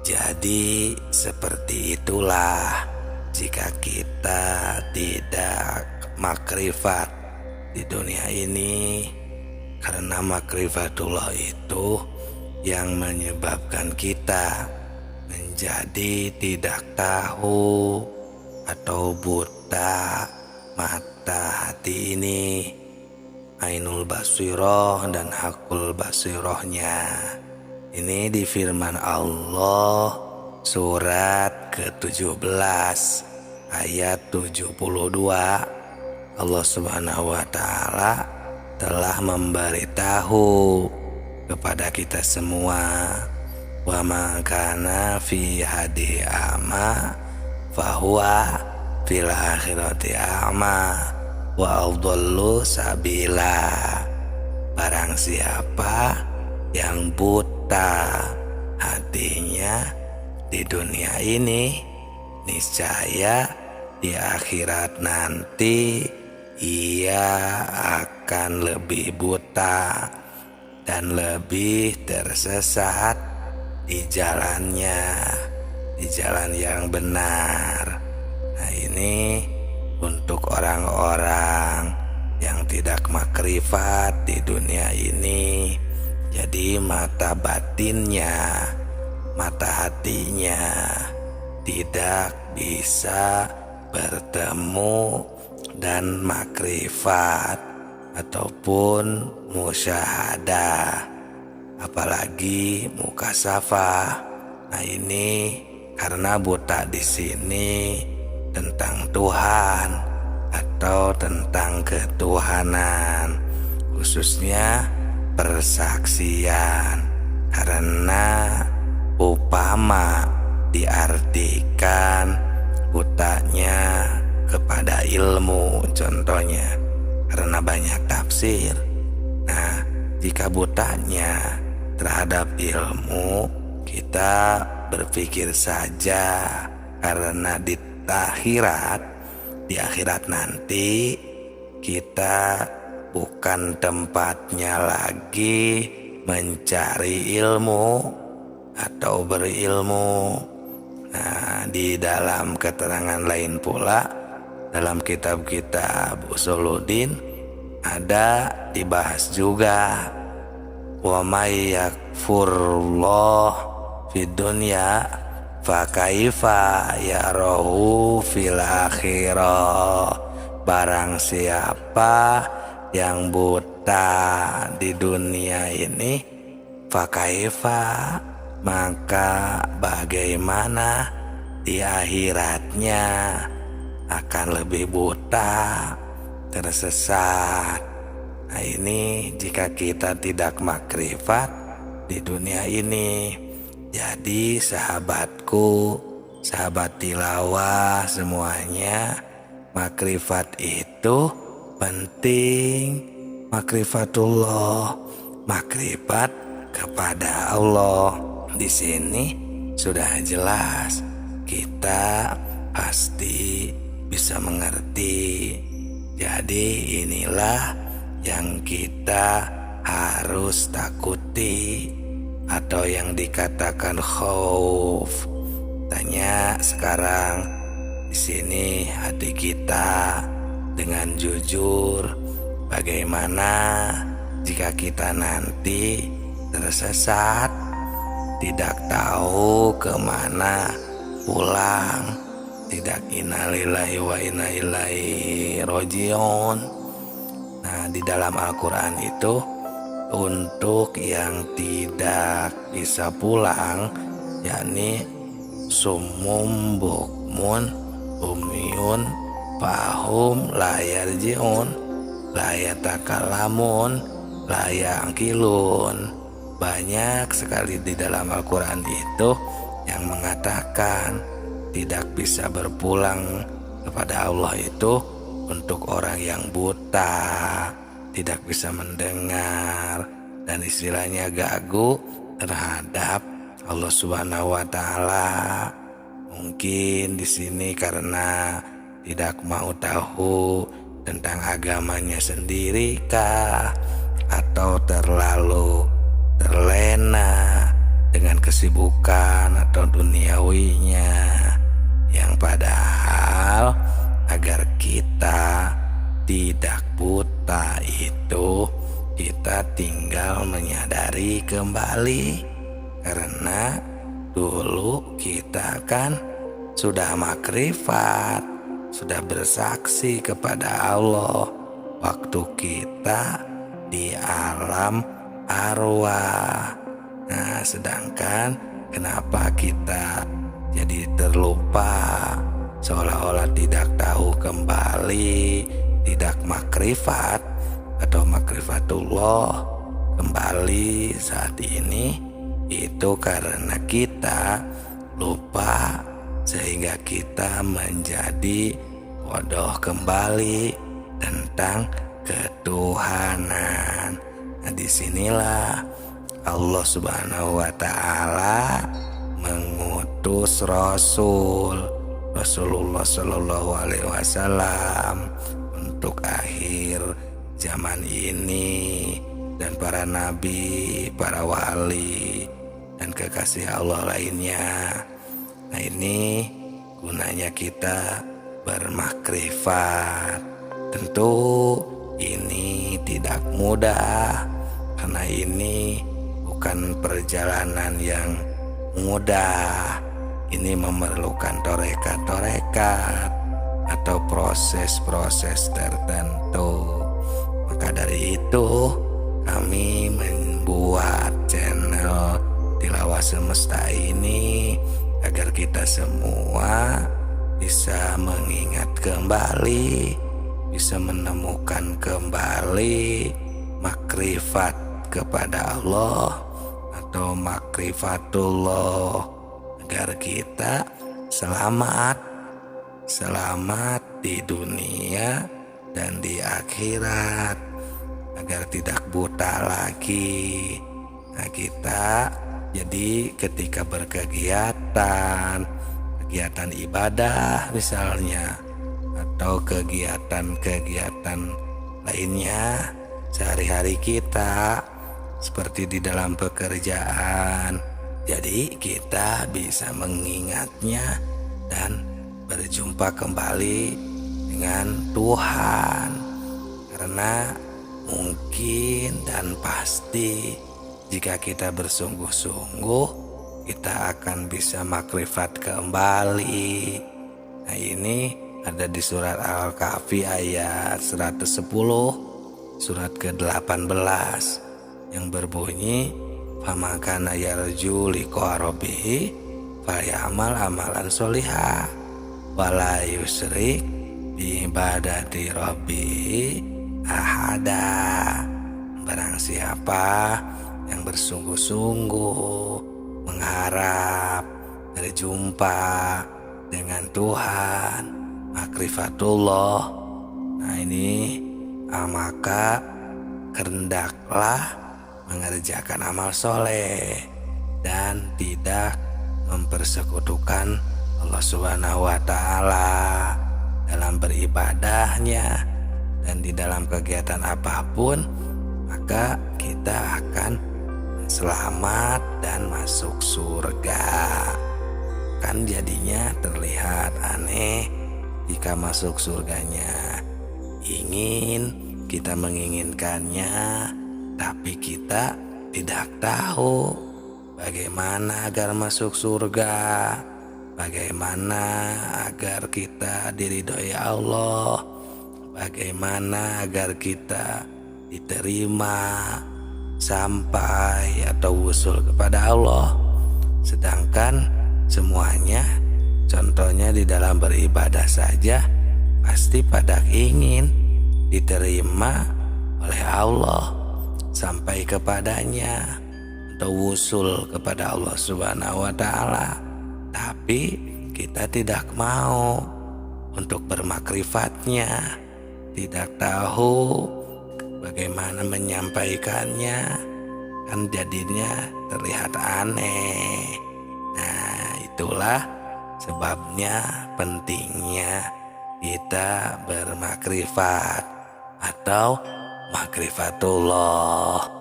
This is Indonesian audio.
Jadi seperti itulah jika kita tidak makrifat di dunia ini, karena makrifatullah itu yang menyebabkan kita menjadi tidak tahu atau buta mata hati ini, ainul basiroh dan hakul basirohnya. Ini di firman Allah surat ke-17 ayat 72. Allah Subhanahu wa taala telah memberitahu kepada kita semua, wa ma kana fi hadi ama fahuwa fil akhirati ama wa adallu sabila. Barang siapa yang buta hatinya di dunia ini, niscaya di akhirat nanti ia akan lebih buta dan lebih tersesat di jalannya, di jalan yang benar. Nah, ini untuk orang-orang yang tidak makrifat di dunia ini. Jadi mata batinnya, mata hatinya tidak bisa bertemu dan makrifat ataupun musyahadah, apalagi mukasafah. Nah, ini karena buta di sini tentang Tuhan atau tentang ketuhanan, khususnya persaksian. Karena upama diartikan butanya kepada ilmu, contohnya karena banyak tafsir. Nah, jika butanya terhadap ilmu, kita berpikir saja karena di akhirat nanti kita bukan tempatnya lagi mencari ilmu atau berilmu. Nah, di dalam keterangan lain pula dalam kitab-kitab Usuluddin ada dibahas juga, wa may yakfurullah fid dunya fa kaifa yarahu fil akhirah. Barang siapa yang buta di dunia ini, fakaifa, maka bagaimana di akhiratnya akan lebih buta, tersesat. Nah, ini jika kita tidak makrifat di dunia ini. Jadi sahabatku, sahabat tilawah semuanya, makrifat itu penting. Makrifatullah, makrifat kepada Allah. Di sini sudah jelas, kita pasti bisa mengerti. Jadi inilah yang kita harus takuti atau yang dikatakan khauf. Tanya sekarang di sini hati kita dengan jujur, bagaimana jika kita nanti tersesat, tidak tahu kemana pulang, tidak innalillahi wa inna ilaihi rajiun. Nah, di dalam Al-Quran itu untuk yang tidak bisa pulang, yakni sumum bukmun umyun fahum la yarjiun la yatakalamun la yaqilun. Banyak sekali di dalam Al-Quran itu yang mengatakan tidak bisa berpulang kepada Allah itu untuk orang yang buta, tidak bisa mendengar, dan istilahnya gagu terhadap Allah Subhanahu wa taala. Mungkin di sini karena tidak mau tahu tentang agamanya sendiri kah, atau terlalu terlena dengan kesibukan atau duniawinya, yang padahal agar kita tidak buta itu kita tinggal menyadari kembali, karena dulu kita kan sudah makrifat, sudah bersaksi kepada Allah waktu kita di alam arwah. Nah, sedangkan kenapa kita jadi terlupa, seolah-olah tidak tahu kembali, tidak makrifat atau makrifatullah kembali saat ini, itu karena kita lupa sehingga kita menjadi bodoh kembali tentang ketuhanan. Nah, disinilah Allah Subhanahu wa Ta'ala mengutus Rasulullah Shallallahu Alaihi Wasallam untuk akhir zaman ini, dan para nabi, para wali, dan kekasih Allah lainnya. Nah, ini gunanya kita bermakrifat. Tentu ini tidak mudah, karena ini bukan perjalanan yang mudah. Ini memerlukan torekat-torekat atau proses-proses tertentu. Maka dari itu kami membuat channel Tilawah Semesta ini agar kita semua bisa mengingat kembali, bisa menemukan kembali makrifat kepada Allah atau makrifatullah, agar kita selamat di dunia dan di akhirat, agar tidak buta lagi. Nah, kita jadi ketika berkegiatan, kegiatan ibadah misalnya, atau kegiatan-kegiatan lainnya sehari-hari kita, seperti di dalam pekerjaan, jadi kita bisa mengingatnya dan berjumpa kembali dengan Tuhan. Karena mungkin dan pasti jika kita bersungguh-sungguh, kita akan bisa makrifat kembali. Nah, ini ada di surat Al-Kahfi ayat 110, surat ke-18, yang berbunyi, famakana yarju liqa rabbih fayamal amalan sholihah wala yusyrik bi ibadati rabbih ahada. Barang siapa yang bersungguh-sungguh mengharap berjumpa dengan Tuhan, makrifatullah, nah ini maka hendaklah mengerjakan amal soleh dan tidak mempersekutukan Allah Subhanahu wa Ta'ala dalam beribadahnya dan di dalam kegiatan apapun, maka kita akan selamat dan masuk surga. Kan jadinya terlihat aneh jika masuk surganya kita menginginkannya, tapi kita tidak tahu bagaimana agar masuk surga, bagaimana agar kita diridhoi Allah, bagaimana agar kita diterima sampai atau wusul kepada Allah. Sedangkan semuanya, contohnya di dalam beribadah saja, pasti pada ingin diterima oleh Allah sampai kepadanya atau wusul kepada Allah Subhanahu wa Ta'ala. Tapi kita tidak mau untuk bermakrifatnya, tidak tahu bagaimana menyampaikannya, kan jadinya terlihat aneh. Nah, itulah sebabnya pentingnya kita bermakrifat atau makrifatullah.